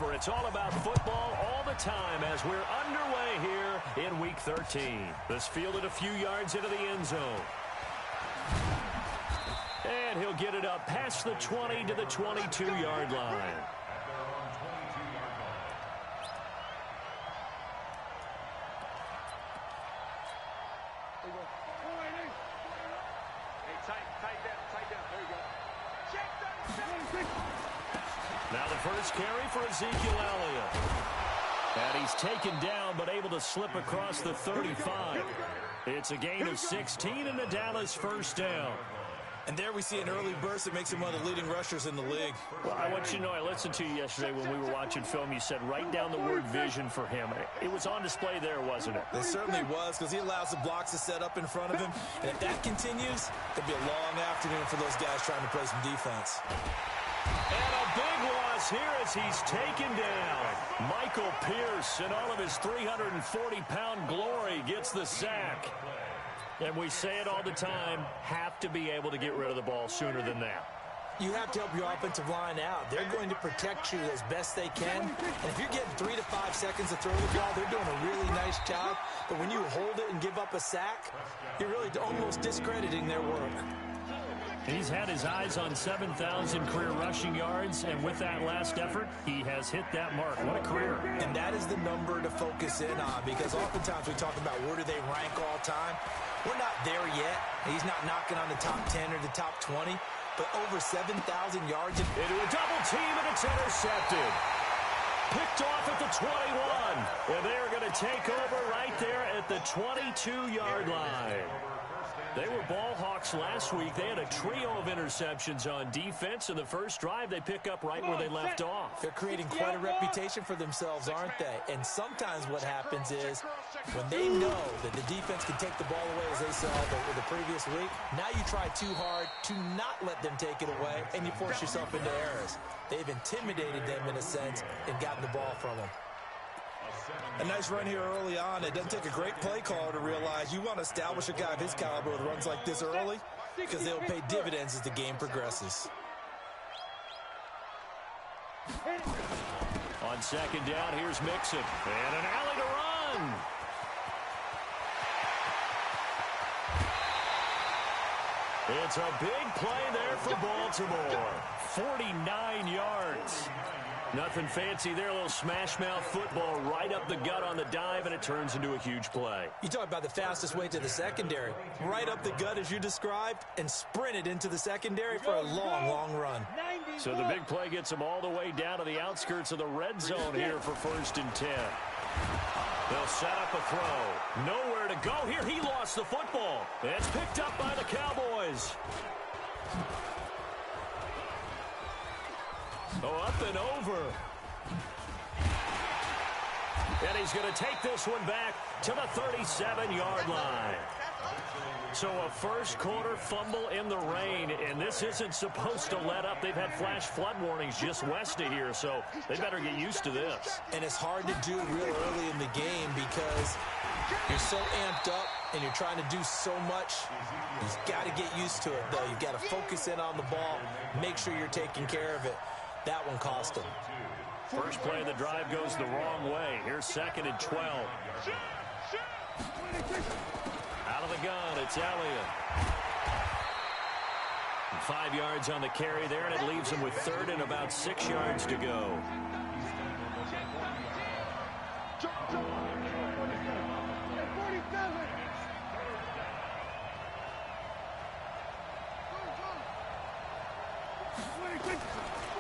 over. It's all about football all the time as we're underway here in Week 13. This fielded a few yards into the end zone. And he'll get it up past the 20 to the 22-yard line. Now the first carry for Ezekiel Elliott. And he's taken down but able to slip across the 35. It's a gain of 16 and a Dallas first down. And there we see an early burst that makes him one of the leading rushers in the league. Well, I want you to know, I listened to you yesterday when we were watching film. You said write down the word vision for him. It was on display there, wasn't it? It certainly was, because he allows the blocks to set up in front of him. And if that continues, it'll be a long afternoon for those guys trying to play some defense. And a big loss here as he's taken down. Michael Pierce, in all of his 340-pound glory, gets the sack. And we say it all the time, have to be able to get rid of the ball sooner than that. You have to help your offensive line out. They're going to protect you as best they can. And if you're getting 3 to 5 seconds to throw the ball, they're doing a really nice job. But when you hold it and give up a sack, you're really almost discrediting their work. He's had his eyes on 7,000 career rushing yards, and with that last effort, he has hit that mark. What a career. And that is the number to focus in on, because oftentimes we talk about where do they rank all time. We're not there yet. He's not knocking on the top 10 or the top 20, but over 7,000 yards. Into a double team, and it's intercepted. Picked off at the 21, and they're going to take over right there at the 22-yard line. They were ball hawks last week. They had a trio of interceptions on defense. In the first drive, they pick up right where they left off. They're creating quite a reputation for themselves, aren't they? And sometimes what happens is when they know that the defense can take the ball away, as they saw the previous week, now you try too hard to not let them take it away, and you force yourself into errors. They've intimidated them in a sense and gotten the ball from them. A nice run here early on. It doesn't take a great play caller to realize you want to establish a guy of his caliber with runs like this early, because they'll pay dividends as the game progresses. On second down, here's Mixon. And an alley to run. It's a big play there for Baltimore. 49 yards. Nothing fancy there, a little smash-mouth football right up the gut on the dive, and it turns into a huge play. You talk about the fastest way to the secondary. Right up the gut, as you described, and sprinted into the secondary for a long, long run. So the big play gets them all the way down to the outskirts of the red zone here for 1st and 10. They'll set up a throw. Nowhere to go here. He lost the football. It's picked up by the Cowboys. Oh, up and over. And he's going to take this one back to the 37-yard line. So a first-quarter fumble in the rain, and this isn't supposed to let up. They've had flash flood warnings just west of here, so they better get used to this. And it's hard to do real early in the game because you're so amped up and you're trying to do so much. You've got to get used to it, though. You've got to focus in on the ball, make sure you're taking care of it. That one cost him. First play of the drive goes the wrong way. Here's 2nd and 12. Out of the gun, it's Elliott. 5 yards on the carry there, and it leaves him with 3rd and about 6 yards to go.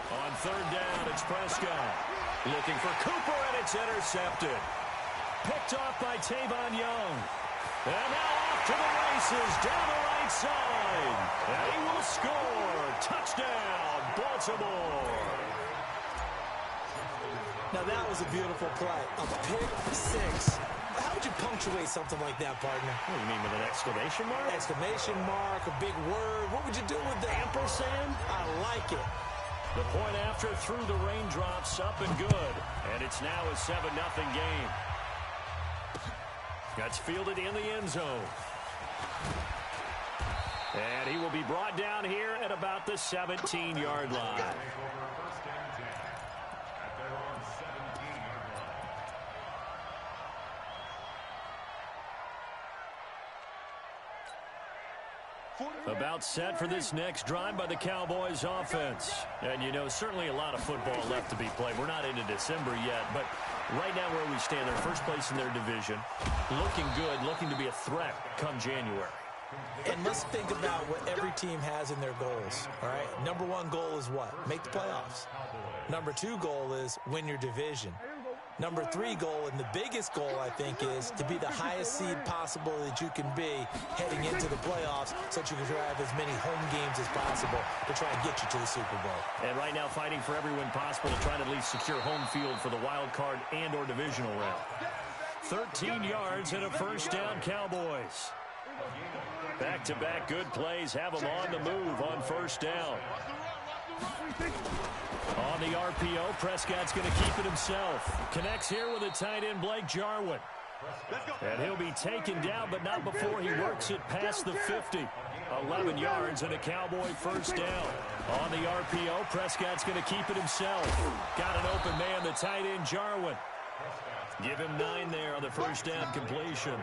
On 3rd down, it's Prescott. Looking for Cooper, and it's intercepted. Picked off by Tavon Young. And now off to the races, down the right side. And he will score. Touchdown, Baltimore. Now that was a beautiful play. A pick six. How would you punctuate something like that, partner? What do you mean, with an exclamation mark? Exclamation mark, a big word. What would you do with that? Ampersand? I like it. The point after through the raindrops, up and good. And it's now a 7-0 game. That's fielded in the end zone. And he will be brought down here at about the 17-yard line. About set for this next drive by the Cowboys offense. And, you know, certainly a lot of football left to be played. We're not into December yet, but right now where we stand, they're first place in their division. Looking good, looking to be a threat come January. And let's think about what every team has in their goals, all right? Number one goal is what? Make the playoffs. Number two goal is win your division. Number three goal, and the biggest goal, I think, is to be the highest seed possible that you can be heading into the playoffs so that you can drive as many home games as possible to try and get you to the Super Bowl. And right now fighting for every win possible to try to at least secure home field for the wild card and or divisional round. 13 yards and a first down, Cowboys. Back-to-back good plays have them on the move on first down. On the RPO, Prescott's going to keep it himself. Connects here with a tight end, Blake Jarwin. And he'll be taken down, but not before he works it past the 50. 11 yards and a Cowboy first down. On the RPO, Prescott's going to keep it himself. Got an open man, the tight end, Jarwin. Give him 9 there on the first down completion.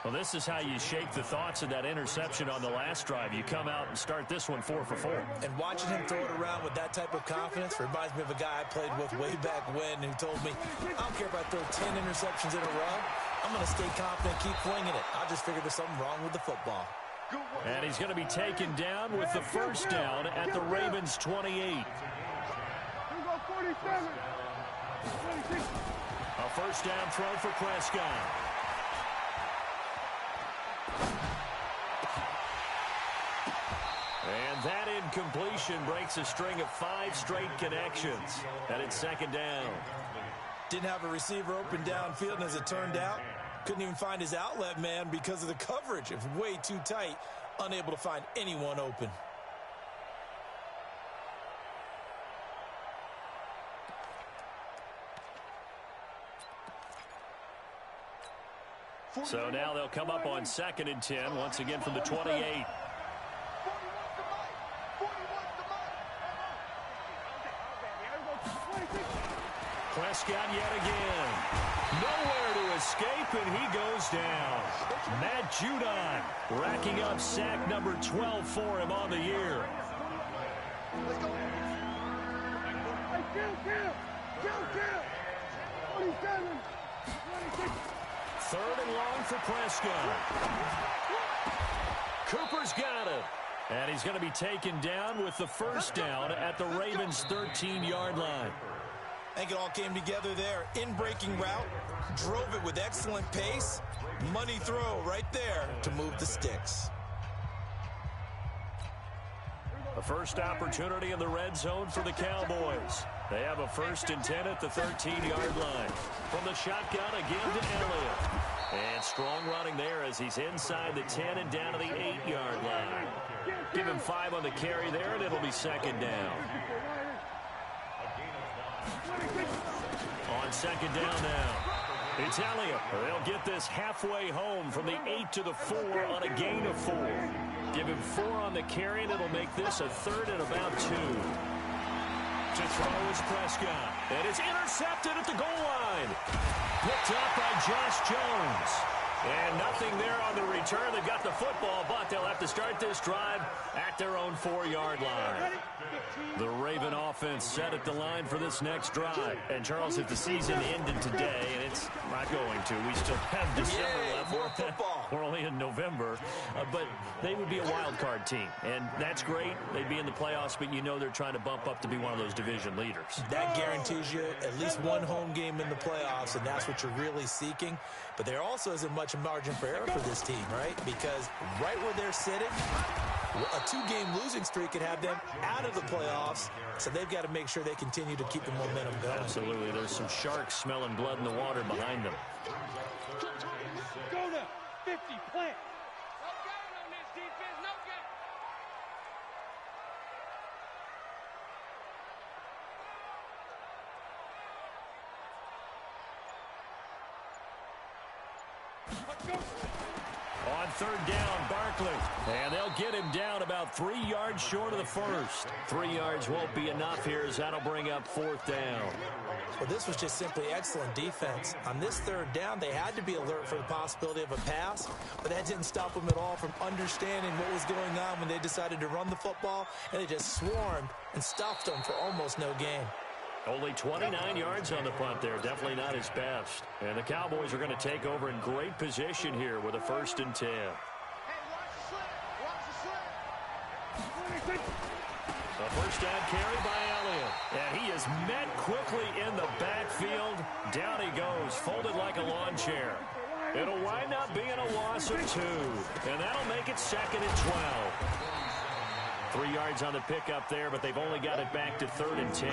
Well, this is how you shake the thoughts of that interception on the last drive. You come out and start this one 4 for 4. And watching him throw it around with that type of confidence reminds me of a guy I played with way back when who told me, I don't care if I throw 10 interceptions in a row. I'm going to stay confident, keep flinging it. I just figured there's something wrong with the football. And he's going to be taken down with the first down at the Ravens' 28. A first down throw for Prescott. And that incompletion breaks a string of 5 straight connections. And it's second down. Didn't have a receiver open downfield, and as it turned out, couldn't even find his outlet man because of the coverage. It was way too tight, unable to find anyone open. So now they'll come up on 2nd and 10, once again from the 28. Prescott yet again. Nowhere to escape, and he goes down. Matt Judon racking up sack number 12 for him on the year. Third and long for Prescott. Cooper's got it. And he's going to be taken down with the first down at the Ravens' 13-yard line. I think it all came together there. In-breaking route, drove it with excellent pace. Money throw right there to move the sticks. A first opportunity in the red zone for the Cowboys. They have a 1st and 10 at the 13-yard line. From the shotgun again to Elliott. And strong running there as he's inside the 10 and down to the 8-yard line. Give him 5 on the carry there, and it'll be second down. On second down now, it's Elliott. They'll get this halfway home from the 8 to the 4 on a gain of 4. Give him 4 on the carry, and it'll make this a 3rd and about 2. To throw is Prescott. And it's intercepted at the goal line. Picked up by Josh Jones. And nothing there on the return. They've got the football, but they'll have to start this drive at their own 4-yard line. The Raven offense set at the line for this next drive. And, Charles, if the season ended today, and it's not going to, we still have December left. More football. We're only in November. But they would be a wild card team. And that's great. They'd be in the playoffs, but you know they're trying to bump up to be one of those division leaders. That guarantees you at least one home game in the playoffs, and that's what you're really seeking. But there also isn't much margin for error for this team, right? Because right where they're sitting, a 2-game losing streak could have them out of the playoffs, so they've got to make sure they continue to keep the momentum going. Absolutely. There's some sharks smelling blood in the water behind them. Go to 50, plant. On 3rd down, Barkley. And they'll get him down about 3 yards short of the first. 3 yards won't be enough here as that'll bring up 4th down. Well, this was just simply excellent defense. On this third down, they had to be alert for the possibility of a pass, but that didn't stop them at all from understanding what was going on when they decided to run the football, and they just swarmed and stuffed them for almost no gain. Only 29 yards on the punt there. Definitely not his best. And the Cowboys are going to take over in great position here with a 1st and 10. A first down carry by Elliott. And he is met quickly in the backfield. Down he goes, folded like a lawn chair. It'll wind up being a loss of 2. And that'll make it 2nd and 12. 3 yards on the pickup there, but they've only got it back to 3rd and 10.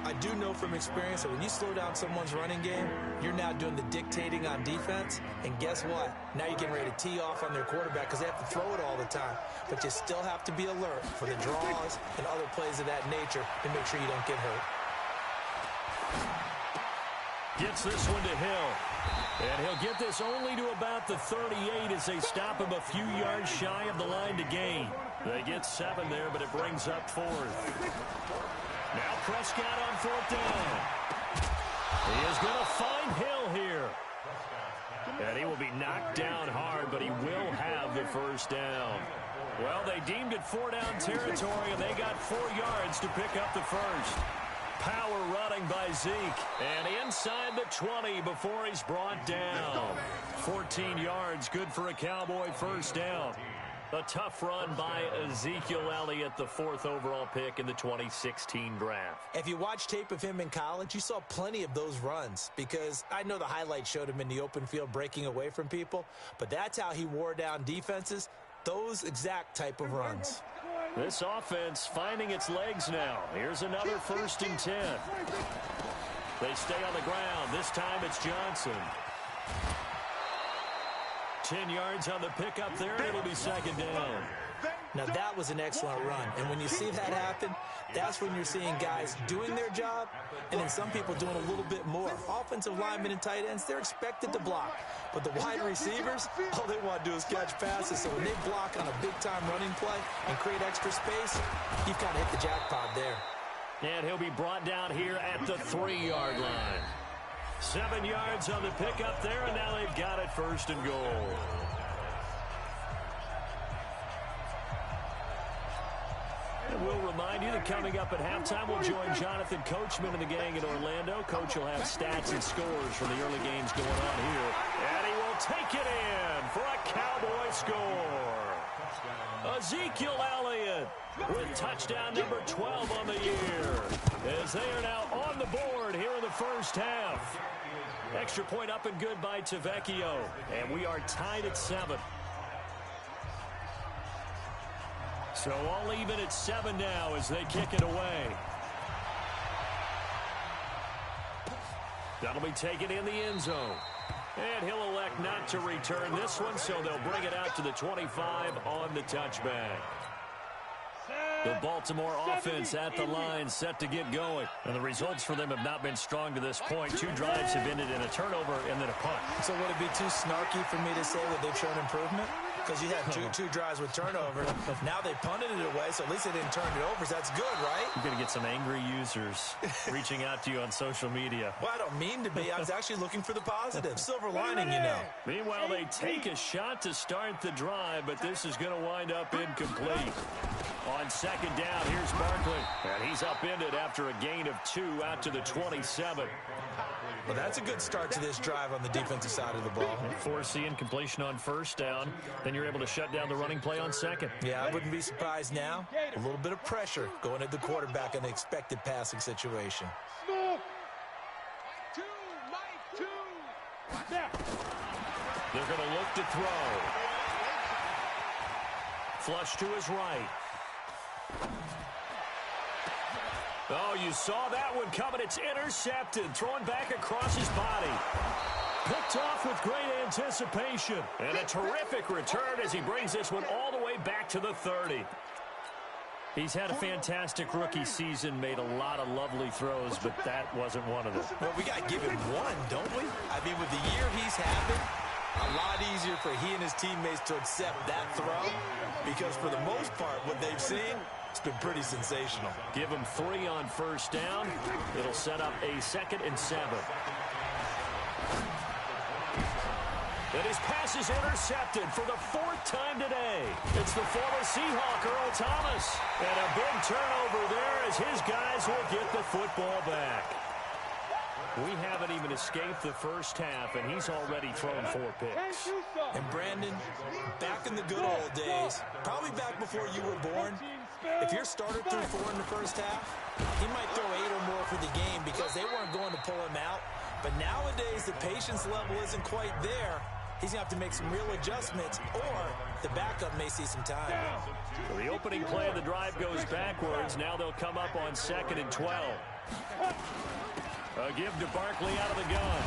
I do know from experience that when you slow down someone's running game, you're now doing the dictating on defense. And guess what? Now you're getting ready to tee off on their quarterback because they have to throw it all the time. But you still have to be alert for the draws and other plays of that nature to make sure you don't get hurt. Gets this one to Hill. And he'll get this only to about the 38 as they stop him a few yards shy of the line to gain. They get 7 there, but it brings up 4th. Now Prescott on 4th down. He is going to find Hill here. And he will be knocked down hard, but he will have the 1st down. Well, they deemed it 4-down territory, and they got 4 yards to pick up the 1st. Power running by Zeke. And inside the 20 before he's brought down. 14 yards, good for a Cowboy 1st down. A tough run by Ezekiel Elliott, the 4th overall pick in the 2016 draft. If you watch tape of him in college, you saw plenty of those runs because I know the highlights showed him in the open field breaking away from people, but that's how he wore down defenses, those exact type of runs. This offense finding its legs now. Here's another 1st and 10. They stay on the ground. This time it's Johnson. 10 yards on the pickup there, and it'll be 2nd down. Now, that was an excellent run. And when you see that happen, that's when you're seeing guys doing their job and then some people doing a little bit more. Offensive linemen and tight ends, they're expected to block. But the wide receivers, all they want to do is catch passes. So when they block on a big-time running play and create extra space, you've got to hit the jackpot there. And he'll be brought down here at the 3-yard line. 7 yards on the pickup there, and now they've got it 1st and goal. And we'll remind you that coming up at halftime, we'll join Jonathan Coachman and the gang in Orlando. Coach will have stats and scores from the early games going on here. And he will take it in for a Cowboy score. Ezekiel Elliott with touchdown number 12 on the year, as they are now on the board here in the 1st half. Extra point up and good by Tavecchio, and we are tied at 7. So all even at 7 now as they kick it away. That'll be taken in the end zone. And he'll elect not to return this one, so they'll bring it out to the 25 on the touchback. The Baltimore offense at the line, set to get going. And the results for them have not been strong to this point. 2 drives have ended in a turnover and then a punt. So would it be too snarky for me to say that they've shown improvement? Because you had two drives with turnovers. Now they punted it away, so at least they didn't turn it over. So that's good, right? You're going to get some angry users reaching out to you on social media. Well, I don't mean to be. I was actually looking for the positive. Silver lining, you know. Meanwhile, they take a shot to start the drive, but this is going to wind up incomplete. On 2nd down, here's Barkley. And he's upended after a gain of 2 out to the 27. Well, that's a good start to this drive on the defensive side of the ball. Force the incompletion on 1st down. Then you're able to shut down the running play on 2nd. Yeah, I wouldn't be surprised now. A little bit of pressure going at the quarterback in the expected passing situation. They're going to look to throw. Flush to his right. Oh, you saw that one coming. It's intercepted. Thrown back across his body. Picked off with great anticipation. And a terrific return as he brings this one all the way back to the 30. He's had a fantastic rookie season, made a lot of lovely throws, but that wasn't one of them. Well, we got to give him one, don't we? I mean, with the year he's having, a lot easier for he and his teammates to accept that throw, because for the most part, what they've seen, It's been pretty sensational. Give him 3 on first down. It'll set up a 2nd and 7. And his pass is intercepted for the 4th time today. It's the former Seahawk, Earl Thomas. And a big turnover there as his guys will get the football back. We haven't even escaped the first half, and he's already thrown 4 picks. And Brandon, back in the good old days, probably back before you were born, if your starter threw 4 in the first half, he might throw 8 or more for the game because they weren't going to pull him out. But nowadays, the patience level isn't quite there. He's going to have to make some real adjustments, or the backup may see some time. So the opening play of the drive goes backwards. Now they'll come up on 2nd and 12. A give to Barkley out of the gun.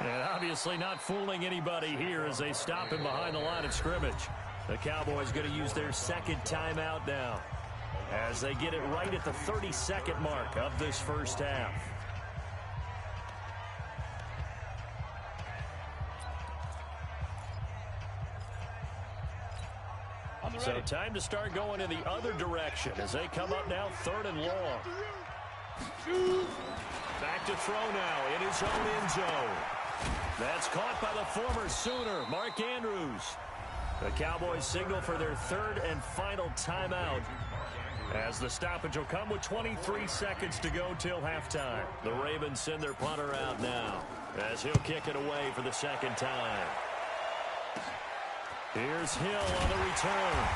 And obviously not fooling anybody here as they stop him behind the line of scrimmage. The Cowboys going to use their 2nd timeout now as they get it right at the 32nd mark of this first half. So time to start going in the other direction as they come up now 3rd and long. Back to throw now in his own end zone. That's caught by the former Sooner, Mark Andrews. The Cowboys signal for their 3rd and final timeout as the stoppage will come with 23 seconds to go till halftime. The Ravens send their punter out now as he'll kick it away for the 2nd time. Here's Hill on the return.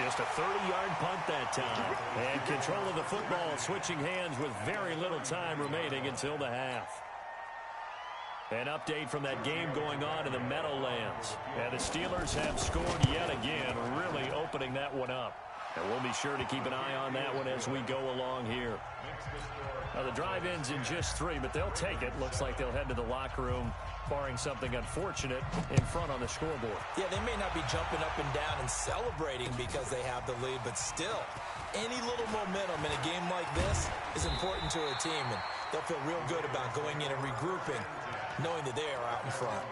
Just a 30-yard punt that time. And control of the football switching hands with very little time remaining until the half. An update from that game going on in the Meadowlands. And the Steelers have scored yet again, really opening that one up. And we'll be sure to keep an eye on that one as we go along here. Now the drive ends in just 3, but they'll take it. Looks like they'll head to the locker room, barring something unfortunate in front on the scoreboard. Yeah, they may not be jumping up and down and celebrating because they have the lead, but still, any little momentum in a game like this is important to a team, and they'll feel real good about going in and regrouping, knowing that they are out in front.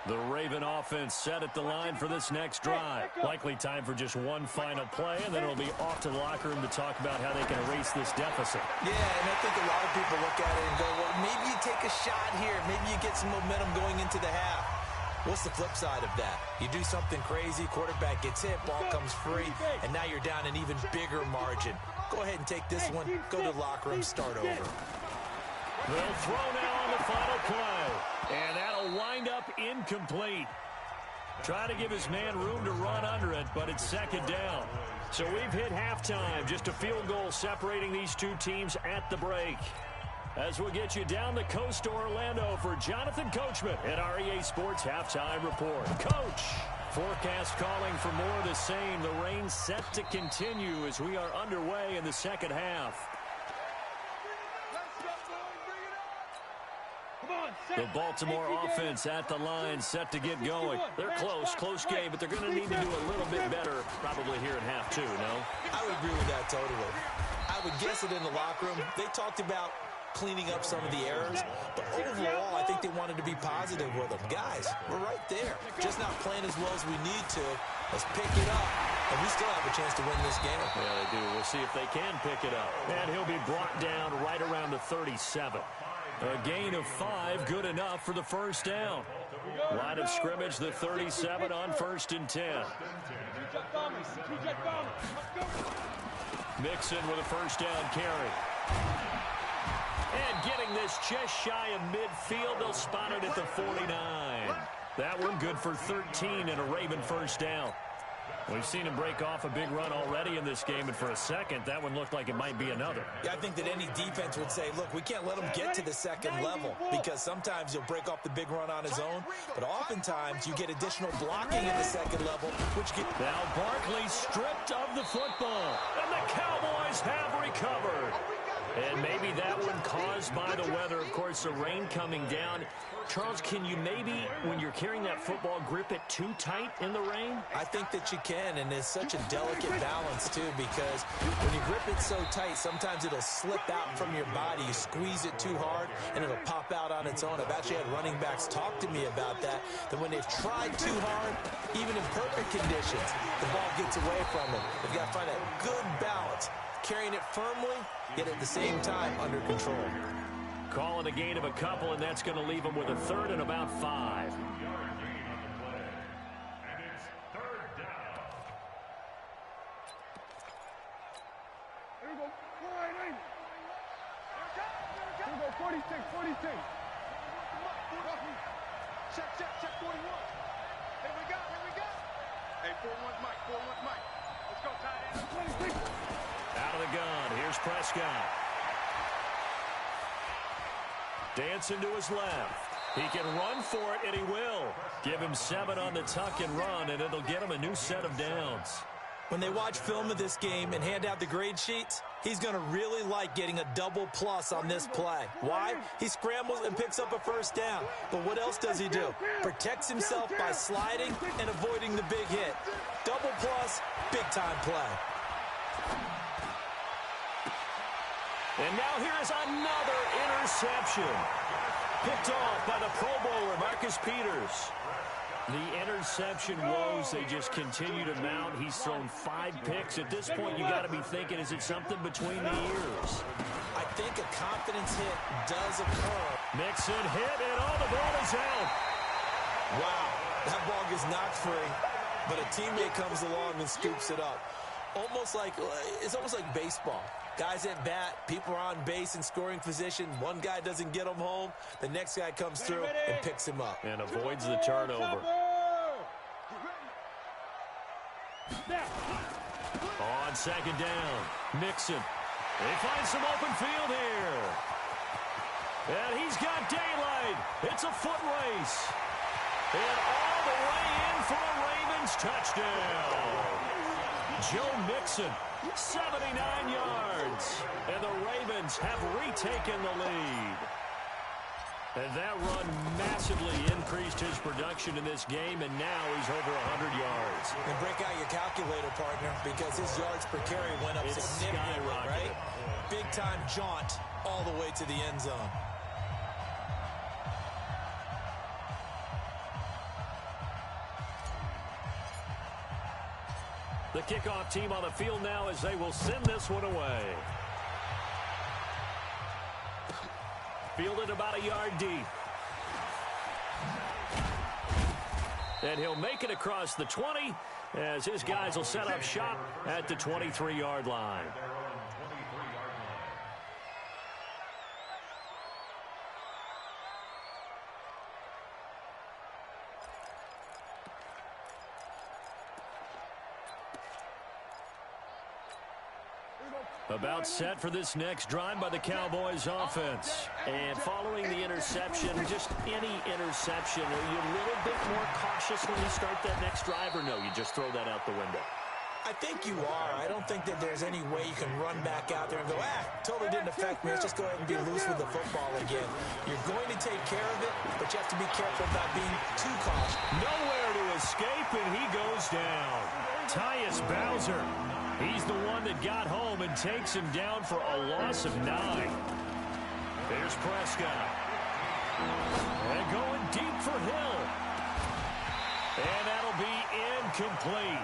The Raven offense set at the line for this next drive. Likely time for just one final play, and then it'll be off to the locker room to talk about how they can erase this deficit. Yeah, and I think a lot of people look at it and go, well, maybe you take a shot here. Maybe you get some momentum going into the half. What's the flip side of that? You do something crazy, quarterback gets hit, ball comes free, and now you're down an even bigger margin. Go ahead and take this one, go to the locker room, start over. They'll throw now on the final play. And that'll wind up incomplete. Try to give his man room to run under it, but it's 2nd down. So we've hit halftime. Just a field goal separating these two teams at the break. As we'll get you down the coast to Orlando for Jonathan Coachman at our EA Sports Halftime Report. Coach, forecast calling for more of the same. The rain set to continue as we are underway in the 2nd half. The Baltimore offense at the line set to get going. They're close game, but they're going to need to do a little bit better probably here in half 2, no? I would agree with that totally. I would guess it in the locker room. They talked about cleaning up some of the errors, but overall, I think they wanted to be positive with them. Guys, we're right there. Just not playing as well as we need to. Let's pick it up, and we still have a chance to win this game. Yeah, they do. We'll see if they can pick it up. And he'll be brought down right around the 37. A gain of 5, good enough for the first down. Line of scrimmage, the 37 on 1st and 10. Mixon with a first down carry. And getting this just shy of midfield, they'll spot it at the 49. That one good for 13 and a Raven first down. We've seen him break off a big run already in this game, and for a second, that one looked like it might be another. Yeah, I think that any defense would say, look, we can't let him get to the 2nd level because sometimes he'll break off the big run on his own, but oftentimes you get additional blocking at the 2nd level, which get... Now Barkley stripped of the football, and the Cowboys have recovered. And maybe that one caused by the weather. Of course, the rain coming down. Charles, can you maybe, when you're carrying that football, grip it too tight in the rain? I think that you can, and it's such a delicate balance, too, because when you grip it so tight, sometimes it'll slip out from your body. You squeeze it too hard, and it'll pop out on its own. I've actually had running backs talk to me about that when they've tried too hard, even in perfect conditions, the ball gets away from them. They've got to find a good balance, carrying it firmly, yet at the same time under control. Calling a gain of a couple, and that's going to leave them with a third and about 5. Here we go. 46, 46. Check, 41. Here we go. Hey, 4-1 Mike, 4-1 Mike. Let's go, tight end. 26. Out of the gun, here's Prescott. Dancing to his left. He can run for it, and he will. Give him 7 on the tuck and run, and it'll get him a new set of downs. When they watch film of this game and hand out the grade sheets, he's going to really like getting a double plus on this play. Why? He scrambles and picks up a first down. But what else does he do? Protects himself by sliding and avoiding the big hit. Double plus, big-time play. And now here is another interception. Picked off by the Pro Bowler, Marcus Peters. The interception woes, they just continue to mount. He's thrown 5 picks. At this point, you got to be thinking, is it something between the ears? I think a confidence hit does occur. Mixon hit, and the ball is out. Wow, that ball gets knocked free, but a teammate comes along and scoops it up. It's almost like baseball. Guys at bat, people are on base in scoring position. One guy doesn't get him home. The next guy comes through and picks him up. And avoids the turnover. On second down, Mixon. They find some open field here. And he's got daylight. It's a foot race. And all the way in for a Ravens touchdown. Joe Mixon, 79 yards. And the Ravens have retaken the lead. And that run massively increased his production in this game, and now he's over 100 yards. And break out your calculator, partner, because his yards per carry went up significantly, right? Big-time jaunt all the way to the end zone. The kickoff team on the field now as they will send this one away. Fielded about a yard deep. And he'll make it across the 20 as his guys will set up shop at the 23-yard line. About set for this next drive by the Cowboys offense. And following the interception, just any interception, are you a little bit more cautious when you start that next drive, or no, you just throw that out the window? I think you are. I don't think that there's any way you can run back out there and go, totally didn't affect me. Let's just go ahead and be loose with the football again. You're going to take care of it, but you have to be careful about being too cautious. Nowhere to escape, and he goes down. Tyus Bowser. He's the one that got home and takes him down for a loss of 9. There's Prescott. And going deep for Hill. And that'll be incomplete.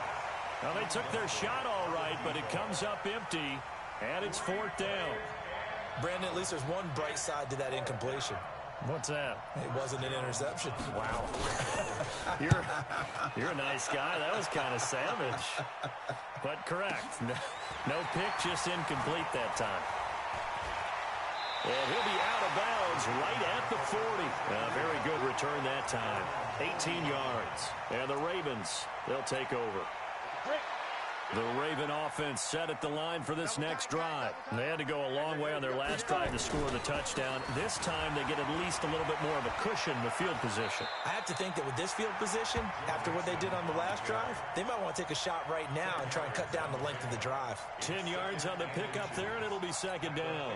Now, they took their shot all right, but it comes up empty, and it's 4th down. Brandon, at least there's one bright side to that incompletion. What's that? It wasn't an interception. Wow. You're a nice guy. That was kind of savage. But correct. No pick, just incomplete that time. And he'll be out of bounds right at the 40. A very good return that time. 18 yards. And the Ravens, they'll take over. The Raven offense set at the line for this next drive. They had to go a long way on their last drive to score the touchdown. This time they get at least a little bit more of a cushion in the field position. I have to think that with this field position, after what they did on the last drive, they might want to take a shot right now and try and cut down the length of the drive. 10 yards on the pickup there, and it'll be second down.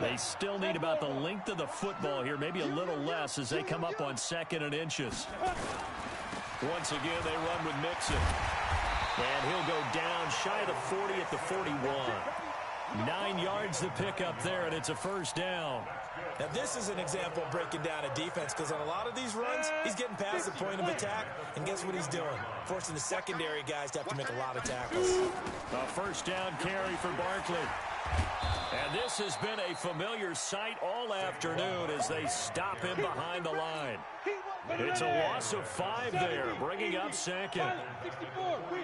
They still need about the length of the football here, maybe a little less as they come up on 2nd and inches. Once again, they run with Mixon. And he'll go down shy of the 40 at the 41. 9 yards to pick up there, and it's a first down. Now, this is an example of breaking down a defense, because on a lot of these runs, he's getting past the point of attack, and guess what he's doing? Forcing the secondary guys to have to make a lot of tackles. A first down carry for Barkley. And this has been a familiar sight all afternoon as they him behind the line. It's a loss of 5 there, bringing up second. 64. Hey,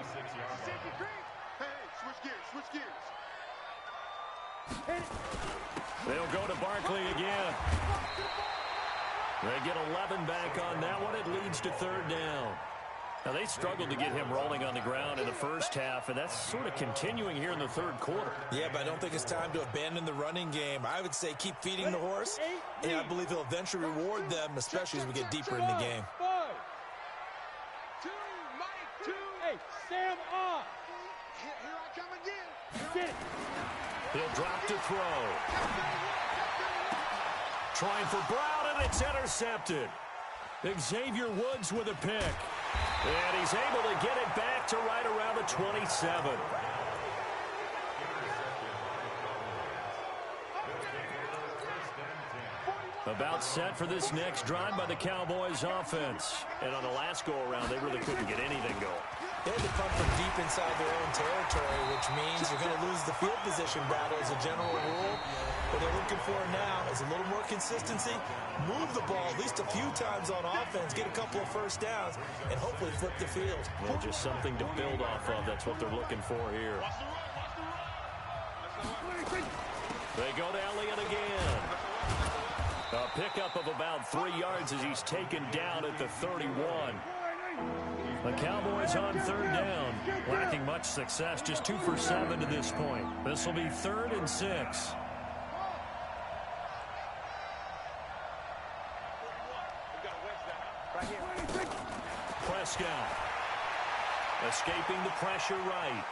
switch gears. They'll go to Barkley again. They get 11 back on that one. It leads to 3rd down. Now, they struggled to get him rolling on the ground in the first half, and that's sort of continuing here in the 3rd quarter. Yeah, but I don't think it's time to abandon the running game. I would say keep feeding the horse, and I believe he'll eventually reward them, especially as we get deeper in the game. 5, 2, Mike, 2. Hey, Sam off. Here I come again. He'll drop to throw. Trying for Brown, and it's intercepted. Xavier Woods with a pick. And he's able to get it back to right around the 27. About set for this next drive by the Cowboys offense. And on the last go-around, they really couldn't get anything going. They had to punt from deep inside their own territory, which means you're going to lose the field position battle as a general rule. What they're looking for now is a little more consistency, move the ball at least a few times on offense, get a couple of first downs, and hopefully flip the field. Well, just something to build off of. That's what they're looking for here. They go to Elliott again. A pickup of about 3 yards as he's taken down at the 31. The Cowboys on 3rd down. Lacking much success, just 2 for 7 to this point. This will be 3rd and 6. Prescott escaping the pressure right.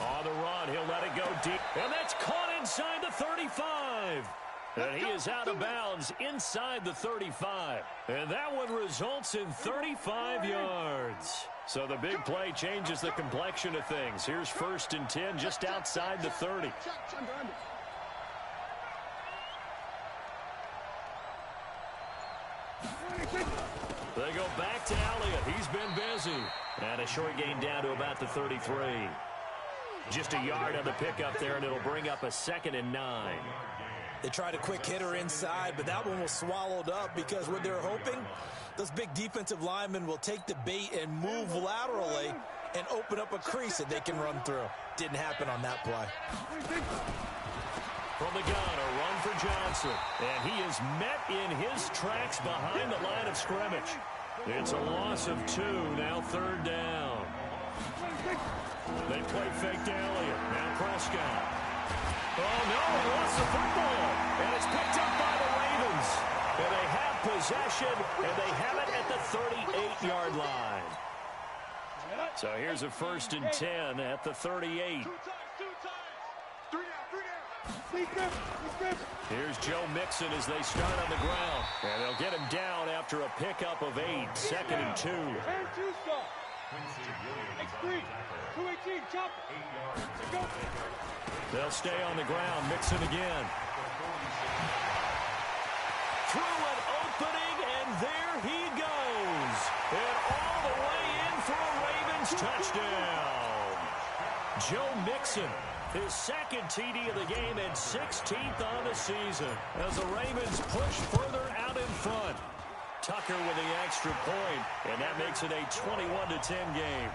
On the run, he'll let it go deep. And that's caught inside the 35. And he is out of bounds inside the 35. And that one results in 35 yards. So the big play changes the complexion of things. Here's 1st and 10 just outside the 30. They go back to Elliott. He's been busy. And a short gain down to about the 33. Just a yard on the pickup there, and it'll bring up a 2nd and 9. They tried a quick hitter inside, but that one was swallowed up because what they're hoping, those big defensive linemen will take the bait and move laterally and open up a crease that they can run through. Didn't happen on that play. From the gun, a run for Johnson. And he is met in his tracks behind the line of scrimmage. It's a loss of 2, now 3rd down. They play fake to Elliott. Now Prescott. Oh, no, he lost the football. And it's picked up by the Ravens. And they have possession, and they have it at the 38-yard line. So here's a 1st and 10 at the 38. 2 times. 3 down. Here's Joe Mixon as they start on the ground. And they'll get him down after a pickup of 8, 2nd and 2. And 2 stop. X3. 218. Chop. Go. They'll stay on the ground. Mixon again. Through an opening, and there he goes. And all the way in for a Ravens touchdown. Joe Mixon, his 2nd TD of the game and 16th on the season as the Ravens push further out in front. Tucker with the extra point, and that makes it a 21-10 game.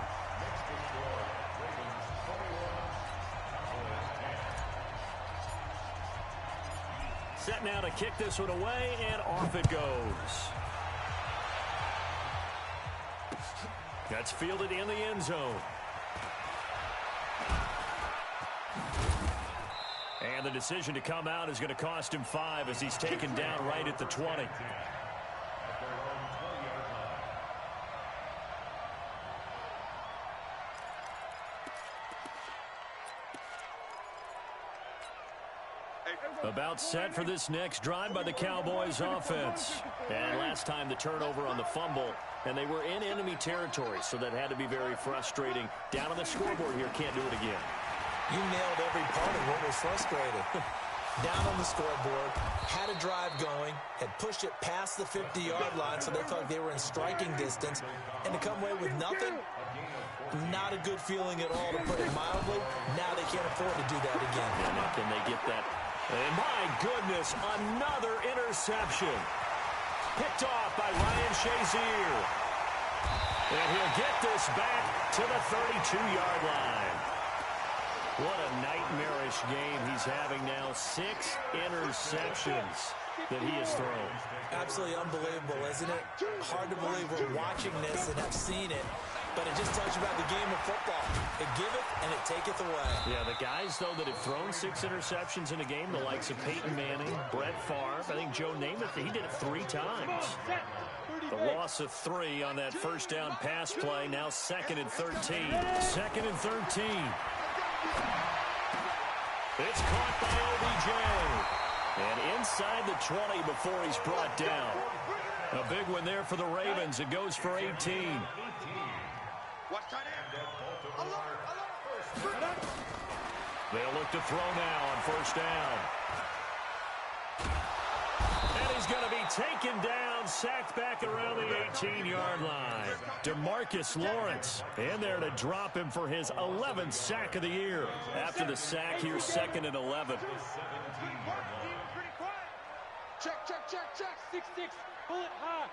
Set now to kick this one away, and off it goes. That's fielded in the end zone. the decision to come out is going to cost him 5 as he's taken down right at the 20. About set for this next drive by the Cowboys offense. And last time the turnover on the fumble, and they were in enemy territory, so that had to be very frustrating. Down on the scoreboard here, can't do it again. You nailed every part of what was frustrating. Down on the scoreboard, had a drive going, had pushed it past the 50-yard line, so they felt like they were in striking distance, and to come away with nothing, not a good feeling at all, to put it mildly. Now they can't afford to do that again. And now can they get that? And my goodness, another interception. Picked off by Ryan Shazier. And he'll get this back to the 32-yard line. What a nightmarish game he's having now. 6 interceptions that he has thrown. Absolutely unbelievable, isn't it? Hard to believe we're watching this and have seen it. But it just tells you about the game of football. It giveth and it taketh away. Yeah, the guys, though, that have thrown 6 interceptions in a game, the likes of Peyton Manning, Brett Favre, I think Joe Namath, he did it 3 times. The loss of 3 on that first down pass play, now 2nd and 13. 2nd and 13. It's caught by OBJ. And inside the 20 before he's brought down. A big one there for the Ravens. It goes for 18. They'll look to throw now on first down. And he's going to be taken down, sacked back around the 18-yard line. DeMarcus Lawrence in there to drop him for his 11th sack of the year. After the sack, here's 2nd and 11. Check. 6-6. Pull it high.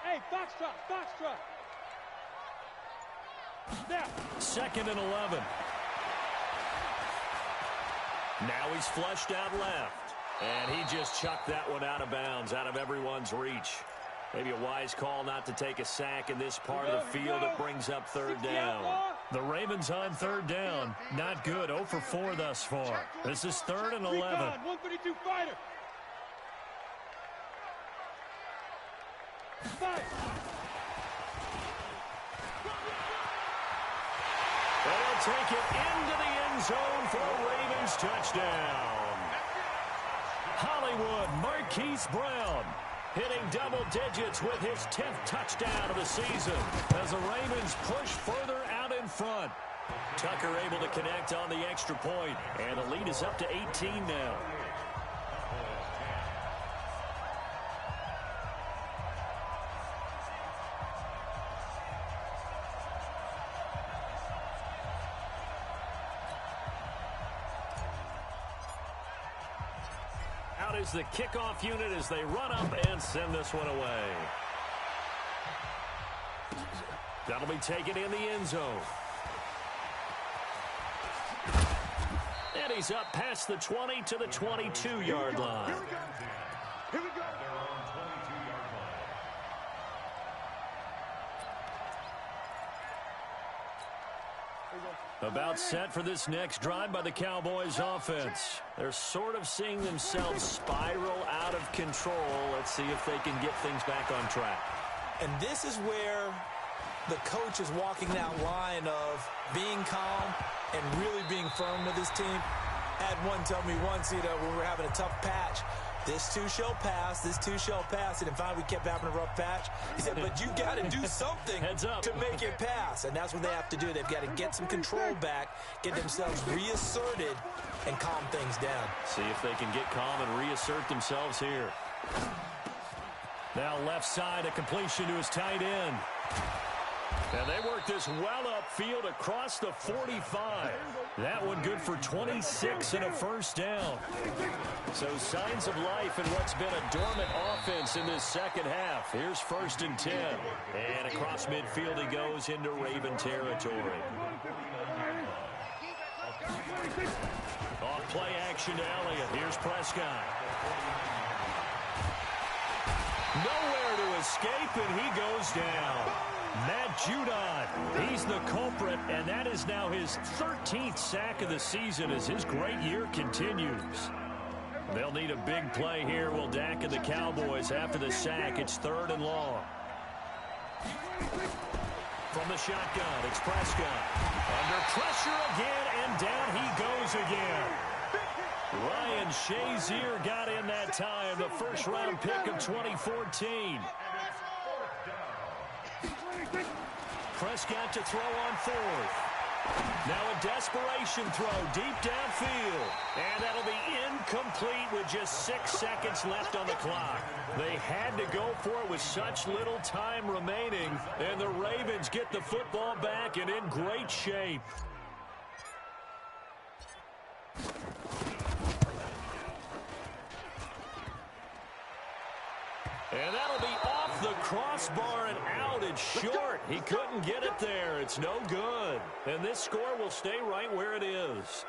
Hey, foxtrot. Now. 2nd and 11. Now he's flushed out left. And he just chucked that one out of bounds, out of everyone's reach. Maybe a wise call not to take a sack in this part of the field. It brings up 3rd down. The Ravens on 3rd down. Not good. 0 for 4 thus far. This is 3rd and 11. 132 fighter. They'll take it into the end zone for a Ravens touchdown. Hollywood Marquise Brown hitting double digits with his 10th touchdown of the season as the Ravens push further out in front. Tucker able to connect on the extra point, and the lead is up to 18 now. Out is the kickoff unit as they run up and send this one away. That'll be taken in the end zone. And he's up past the 20 to the 22-yard line. Here we go. About set for this next drive by the Cowboys offense. They're sort of seeing themselves spiral out of control. Let's see if they can get things back on track. And this is where the coach is walking that line of being calm and really being firm with his team. I had one tell me once, when we were having a tough patch, this too shall pass, this too shall pass. And finally we kept having a rough patch. He said, but you got to do something to make it pass. And that's what they have to do. They've got to get some control back, get themselves reasserted, and calm things down. See if they can get calm and reassert themselves here. Now left side, a completion to his tight end. And they work this well upfield across the 45. That one good for 26 and a first down. So signs of life in what's been a dormant offense in this second half. Here's 1st and 10. And across midfield he goes into Raven territory. Off play action to Elliott. Here's Prescott. Nowhere to escape, and he goes down. Matt Judon, he's the culprit, and that is now his 13th sack of the season as his great year continues. They'll need a big play here. Will Dak and the Cowboys after the sack. It's 3rd and long. From the shotgun, it's Prescott. Under pressure again, and down he goes again. Ryan Shazier got in that time, the first-round pick of 2014. Prescott to throw on 4th. Now a desperation throw deep downfield. And that'll be incomplete with just 6 seconds left on the clock. They had to go for it with such little time remaining. And the Ravens get the football back and in great shape. And that'll be off the crossbar and out. It's short. He couldn't get it there. It's no good. And this score will stay right where it is.